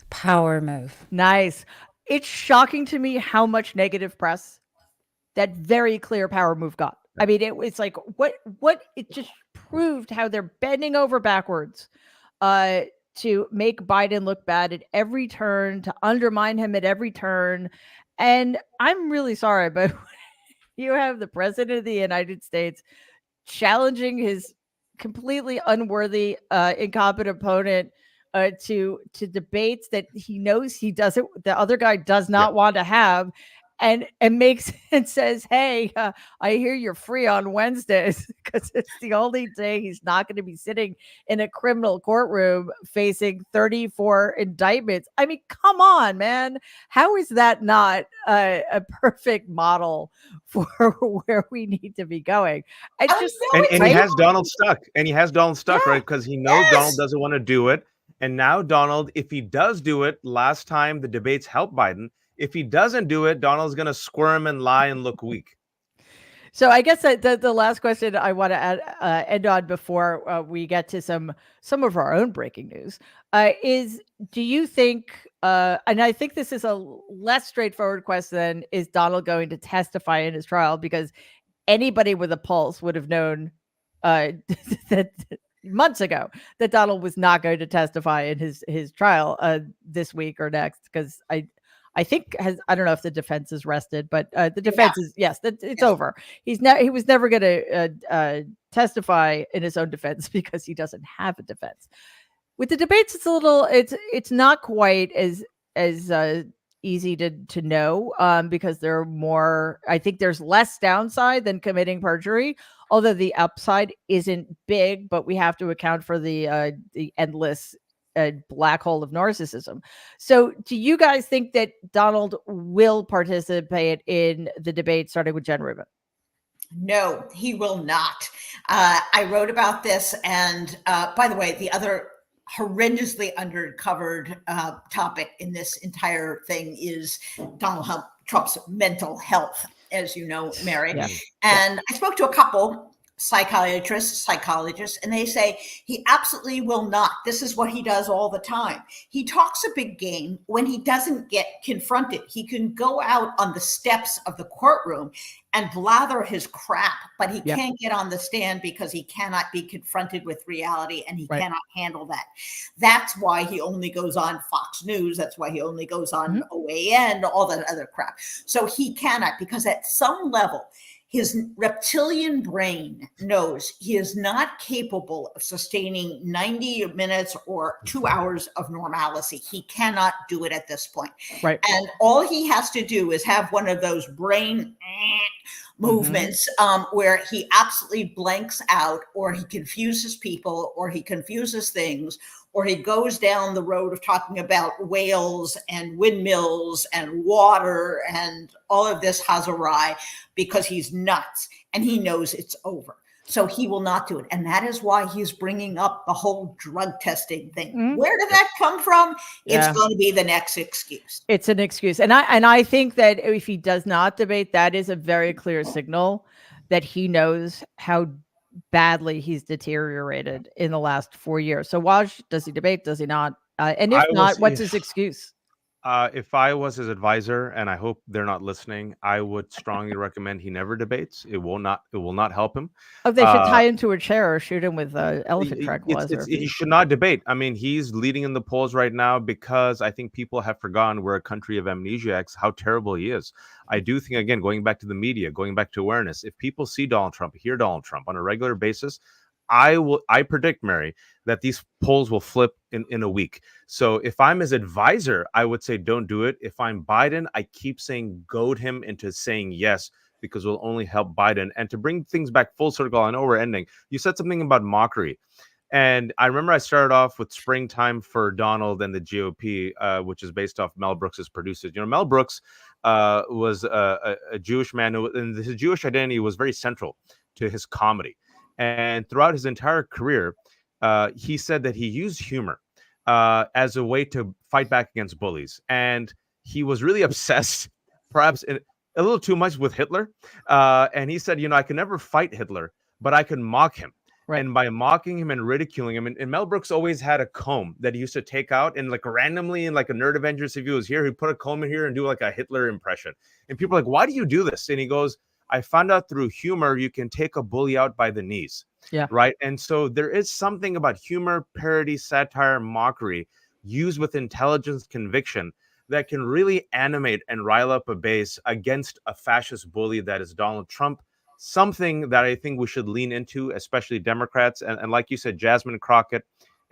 Speaker 4: Power move.
Speaker 1: Nice. It's shocking to me how much negative press that very clear power move got. I mean, it's like what it just proved how they're bending over backwards to make Biden look bad at every turn, to undermine him at every turn. And I'm really sorry, but you have the president of the United States challenging his completely unworthy, incompetent opponent to debates that he knows the other guy does not want to have. and makes and says, "Hey, I hear you're free on Wednesdays," because it's the only day he's not going to be sitting in a criminal courtroom facing 34 indictments. I mean, come on, man. How is that not a perfect model for where we need to be going? I
Speaker 3: I
Speaker 1: just
Speaker 3: know
Speaker 5: And
Speaker 3: it's
Speaker 5: he
Speaker 1: right?
Speaker 5: has Donald stuck. And he has Donald stuck,
Speaker 1: Yeah.
Speaker 5: right? Because he knows Donald
Speaker 3: yes.
Speaker 5: doesn't want to do it. And now Donald, if he does do it, last time the debates helped Biden. If he doesn't do it, Donald's going to squirm and lie and look weak.
Speaker 1: So I guess the last question I want to end on before we get to some of our own breaking news is: do you think? And I think this is a less straightforward question: is Donald going to testify in his trial? Because anybody with a pulse would have known that months ago that Donald was not going to testify in his trial this week or next. Because I think I don't know if the defense is rested, but the defense is yes, that it's
Speaker 3: Yes.
Speaker 1: over. He was never going to testify in his own defense because he doesn't have a defense. With the debates, it's not quite as easy to know because there are more. I think there's less downside than committing perjury, although the upside isn't big. But we have to account for the endless black hole of narcissism. So, do you guys think that Donald will participate in the debate starting with Jen Rubin?
Speaker 3: No, he will not. I wrote about this. And by the way, the other horrendously undercovered topic in this entire thing is Donald Trump's mental health, as you know, Mary.
Speaker 1: Yeah.
Speaker 3: And I spoke to a couple psychologists, and they say he absolutely will not. This is what he does all the time. He talks a big game when he doesn't get confronted. He can go out on the steps of the courtroom and blather his crap, but he can't get on the stand because he cannot be confronted with reality, and he cannot handle that. That's why he only goes on Fox News. That's why he only goes on OAN, all that other crap. So he cannot, because at some level, his reptilian brain knows he is not capable of sustaining 90 minutes or 2 hours of normalcy. He cannot do it at this point.
Speaker 1: Right.
Speaker 3: And all he has to do is have one of those brain movements where he absolutely blanks out, or he confuses people, or he confuses things, or he goes down the road of talking about whales and windmills and water and all of this hazarai because he's nuts and he knows it's over. So he will not do it. And that is why he's bringing up the whole drug testing thing. Where did that come from? It's going to be the next excuse.
Speaker 1: It's an excuse. And I think that if he does not debate, that is a very clear signal that he knows how badly he's deteriorated in the last 4 years. So Waj, does he debate? Does he not? And if not, what's his excuse?
Speaker 5: If I was his advisor, and I hope they're not listening, I would strongly recommend he never debates. It will not help him.
Speaker 1: Oh, they should tie him to a chair or shoot him with elephant tranquilizer.
Speaker 5: He should not debate. I mean, he's leading in the polls right now because I think people have forgotten we're a country of amnesiacs, how terrible he is. I do think, again, going back to the media, going back to awareness, if people see Donald Trump, hear Donald Trump on a regular basis, I predict, Mary, that these polls will flip in a week. So if I'm his advisor, I would say don't do it. If I'm Biden, I keep saying goad him into saying yes, because it will only help Biden. And to bring things back full circle, I know we're ending. You said something about mockery. And I remember I started off with Springtime for Donald and the GOP, which is based off Mel Brooks's producers. You know, Mel Brooks was a Jewish man, and his Jewish identity was very central to his comedy. And throughout his entire career, he said that he used humor as a way to fight back against bullies. And he was really obsessed, perhaps a little too much, with Hitler. And he said, I can never fight Hitler, but I can mock him. Right. And by mocking him and ridiculing him, and Mel Brooks always had a comb that he used to take out and like randomly in like a Nerd Avengers, if he was here, he'd put a comb in here and do like a Hitler impression. And people are like, why do you do this? And he goes, I found out through humor, you can take a bully out by the knees. Yeah. Right. And so there is something about humor, parody, satire, mockery used with intelligence, conviction that can really animate and rile up a base against a fascist bully that is Donald Trump. Something that I think we should lean into, especially Democrats. And like you said, Jasmine Crockett,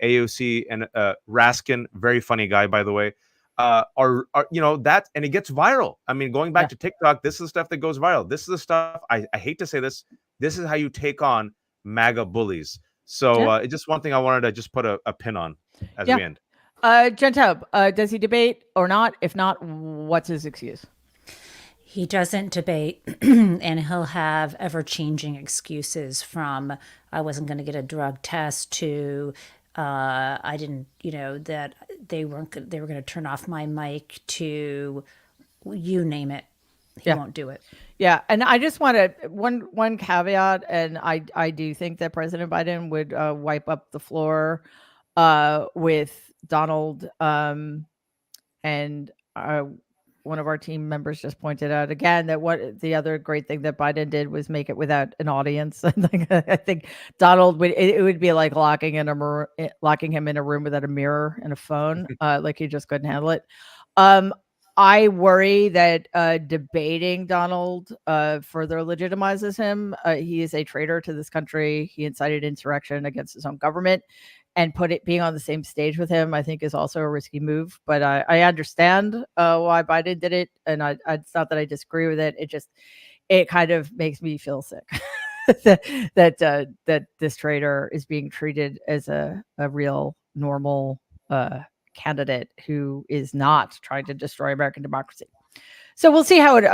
Speaker 5: AOC, and Raskin, very funny guy, by the way. are that, and it gets viral. I mean, going back to TikTok, this is the stuff that goes viral. This is the stuff, I hate to say this is how you take on MAGA bullies. So it's just one thing I wanted to just put a pin on as we end.
Speaker 1: Jen Taub, does he debate or not? If not, what's his excuse?
Speaker 4: He doesn't debate, and he'll have ever-changing excuses, from I wasn't going to get a drug test to I didn't, that they were going to turn off my mic, to you name it. He won't do it.
Speaker 1: Yeah, and I just want to one caveat, and I do think that President Biden would wipe up the floor with Donald, and one of our team members just pointed out again that what the other great thing that Biden did was make it without an audience. I think Donald it would be like locking him in a room without a mirror and a phone, like he just couldn't handle it. I worry that debating Donald further legitimizes him. He is a traitor to this country. He incited insurrection against his own government, and being on the same stage with him, I think, is also a risky move. But I understand why Biden did it, and it's not that I disagree with it. It kind of makes me feel sick that this traitor is being treated as a real normal candidate who is not trying to destroy American democracy. So we'll see how it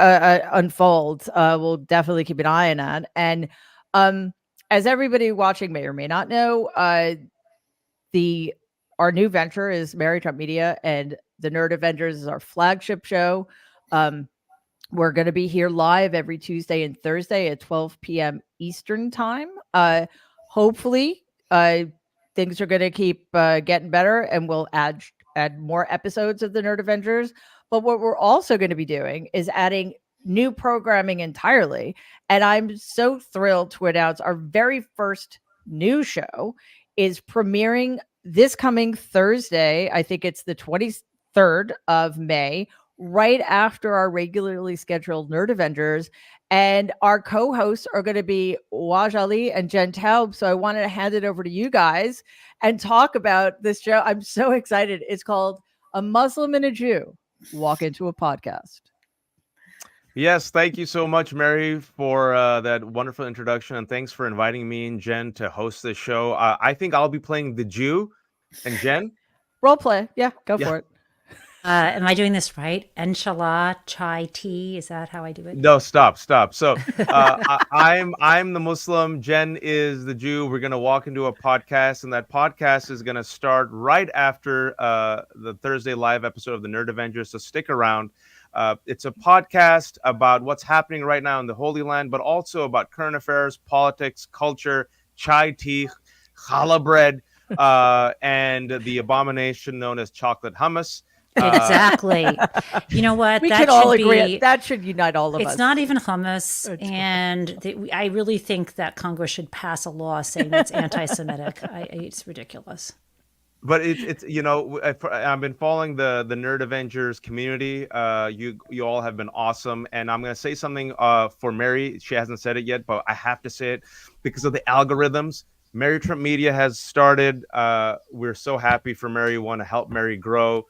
Speaker 1: unfolds. We'll definitely keep an eye on that. And as everybody watching may or may not know, our new venture is Mary Trump Media, and the Nerd Avengers is our flagship show. We're going to be here live every Tuesday and Thursday at 12 p.m. Eastern time. Hopefully, things are going to keep getting better, and we'll add more episodes of the Nerd Avengers. But what we're also going to be doing is adding new programming entirely. And I'm so thrilled to announce our very first new show is premiering this coming Thursday. I think it's the 23rd of May, right after our regularly scheduled Nerd Avengers. And our co-hosts are going to be Waj Ali and Jen Taub. So I wanted to hand it over to you guys and talk about this show. I'm so excited. It's called A Muslim and a Jew Walk Into a Podcast.
Speaker 5: Yes, thank you so much, Mary, for that wonderful introduction, and thanks for inviting me and Jen to host this show. I think I'll be playing the Jew, and Jen?
Speaker 1: Role play. Yeah, go for it.
Speaker 4: Am I doing this right? Inshallah, chai tea. Is that how I do it?
Speaker 5: No, stop. So I'm the Muslim. Jen is the Jew. We're gonna walk into a podcast, and that podcast is gonna start right after the Thursday live episode of the Nerd Avengers. So stick around. It's a podcast about what's happening right now in the Holy Land, but also about current affairs, politics, culture, chai tea, challah bread, and the abomination known as chocolate hummus.
Speaker 4: Exactly. You know what?
Speaker 1: We can all agree that should unite all of us.
Speaker 4: It's not even hummus, and I really think that Congress should pass a law saying it's anti-Semitic. It's ridiculous.
Speaker 5: But it's I've been following the Nerd Avengers community. You all have been awesome, and I'm gonna say something for Mary. She hasn't said it yet, but I have to say it because of the algorithms. Mary Trump Media has started. We're so happy for Mary. We want to help Mary grow.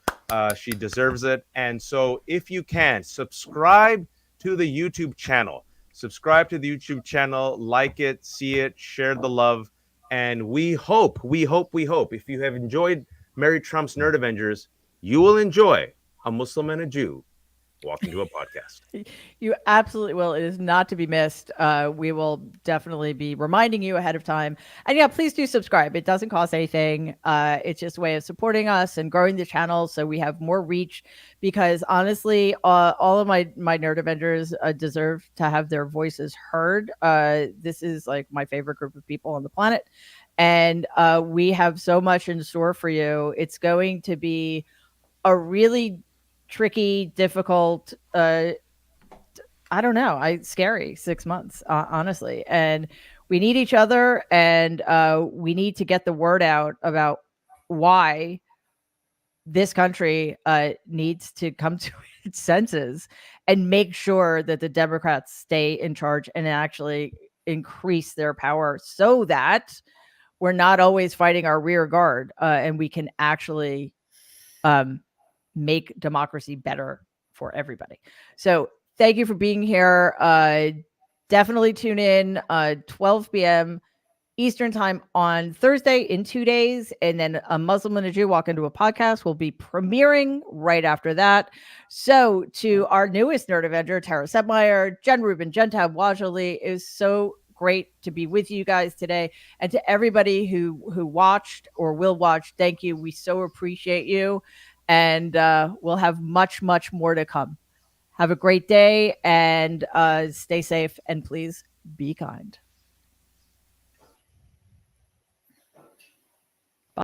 Speaker 5: She deserves it. And so if you can, subscribe to the YouTube channel. Subscribe to the YouTube channel, like it, see it, share the love. And we hope, if you have enjoyed Mary Trump's Nerd Avengers, you will enjoy A Muslim and a Jew Walk Into a Podcast.
Speaker 1: You absolutely will. It is not to be missed. We will definitely be reminding you ahead of time. And yeah, please do subscribe. It doesn't cost anything. It's just a way of supporting us and growing the channel so we have more reach. Because honestly, all of my Nerd Avengers deserve to have their voices heard. This is like my favorite group of people on the planet. And we have so much in store for you. It's going to be a really tricky, difficult, scary 6 months, honestly. And we need each other, and we need to get the word out about why this country needs to come to its senses and make sure that the Democrats stay in charge and actually increase their power so that we're not always fighting our rear guard, and we can actually make democracy better for everybody. So thank you for being here. Definitely tune in 12 p.m. Eastern time on Thursday in 2 days. And then A Muslim and a Jew Walk Into a Podcast will be premiering right after that. So to our newest Nerd Avenger, Tara Setmeyer, Jen Rubin, Jen Tab Wajali, it was so great to be with you guys today. And to everybody who watched or will watch, thank you. We so appreciate you. And we'll have much, much more to come. Have a great day and stay safe, and please be kind.